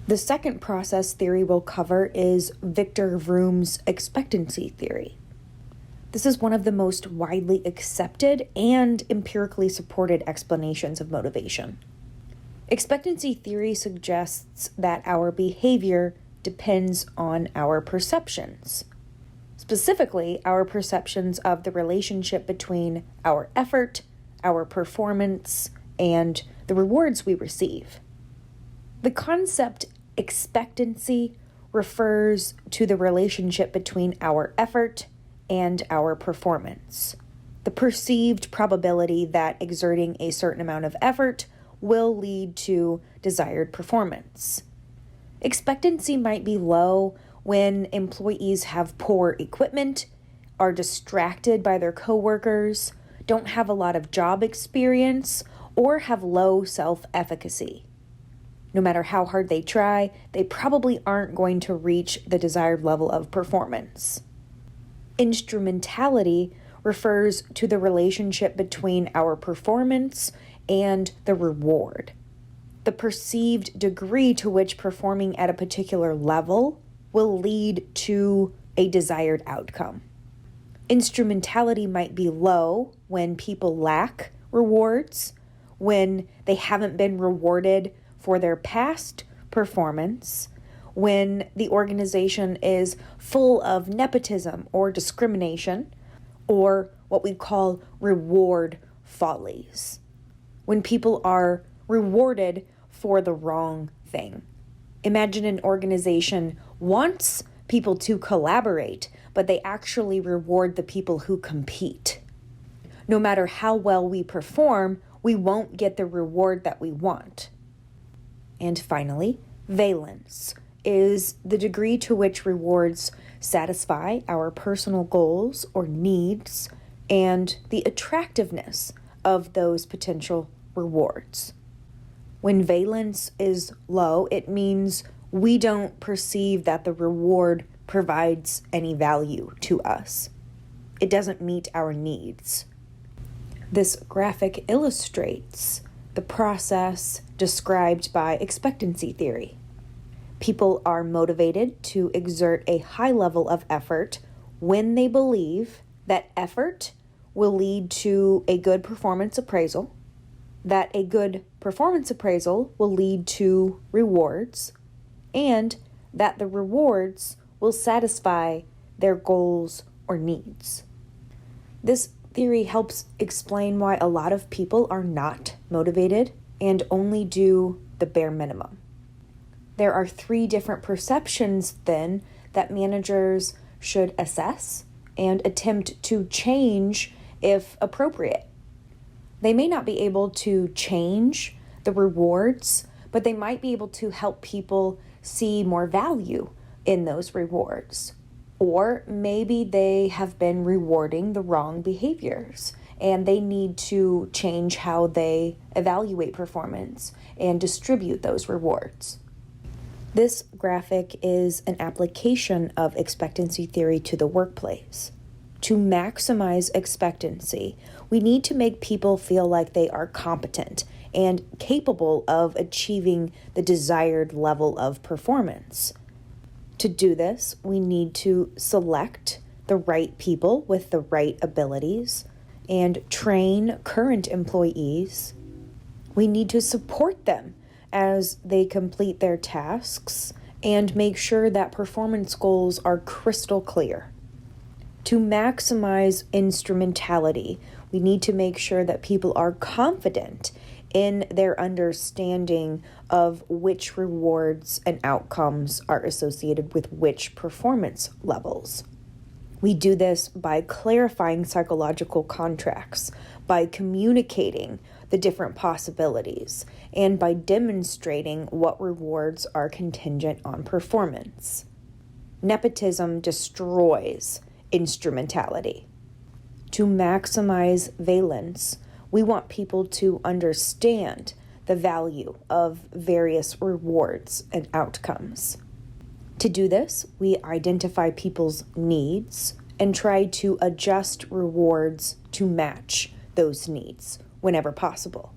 The second process theory we'll cover is Victor Vroom's expectancy theory. This is one of the most widely accepted and empirically supported explanations of motivation. Expectancy theory suggests that our behavior depends on our perceptions. Specifically, our perceptions of the relationship between our effort, our performance, and the rewards we receive. The concept expectancy refers to the relationship between our effort and our performance, the perceived probability that exerting a certain amount of effort will lead to desired performance. Expectancy might be low when employees have poor equipment, are distracted by their coworkers, don't have a lot of job experience, or have low self-efficacy. No matter how hard they try, they probably aren't going to reach the desired level of performance. Instrumentality refers to the relationship between our performance and the reward, the perceived degree to which performing at a particular level will lead to a desired outcome. Instrumentality might be low when people lack rewards, when they haven't been rewarded for their past performance, when the organization is full of nepotism or discrimination, or what we call reward follies, when people are rewarded for the wrong thing. Imagine an organization wants people to collaborate, but they actually reward the people who compete. No matter how well we perform, we won't get the reward that we want. And finally, valence is the degree to which rewards satisfy our personal goals or needs and the attractiveness of those potential rewards. When valence is low, it means we don't perceive that the reward provides any value to us. It doesn't meet our needs. This graphic illustrates the process described by expectancy theory. People are motivated to exert a high level of effort when they believe that effort will lead to a good performance appraisal, that a good performance appraisal will lead to rewards, and that the rewards will satisfy their goals or needs. This theory helps explain why a lot of people are not motivated and only do the bare minimum. There are 3 different perceptions, then, that managers should assess and attempt to change if appropriate. They may not be able to change the rewards, but they might be able to help people see more value in those rewards. Or maybe they have been rewarding the wrong behaviors and they need to change how they evaluate performance and distribute those rewards. This graphic is an application of expectancy theory to the workplace. To maximize expectancy, we need to make people feel like they are competent and capable of achieving the desired level of performance. To do this, we need to select the right people with the right abilities and train current employees. We need to support them as they complete their tasks and make sure that performance goals are crystal clear. To maximize instrumentality, we need to make sure that people are confident in their understanding of which rewards and outcomes are associated with which performance levels. We do this by clarifying psychological contracts, by communicating the different possibilities, and by demonstrating what rewards are contingent on performance. Nepotism destroys instrumentality. To maximize valence, we want people to understand the value of various rewards and outcomes. To do this, we identify people's needs and try to adjust rewards to match those needs whenever possible.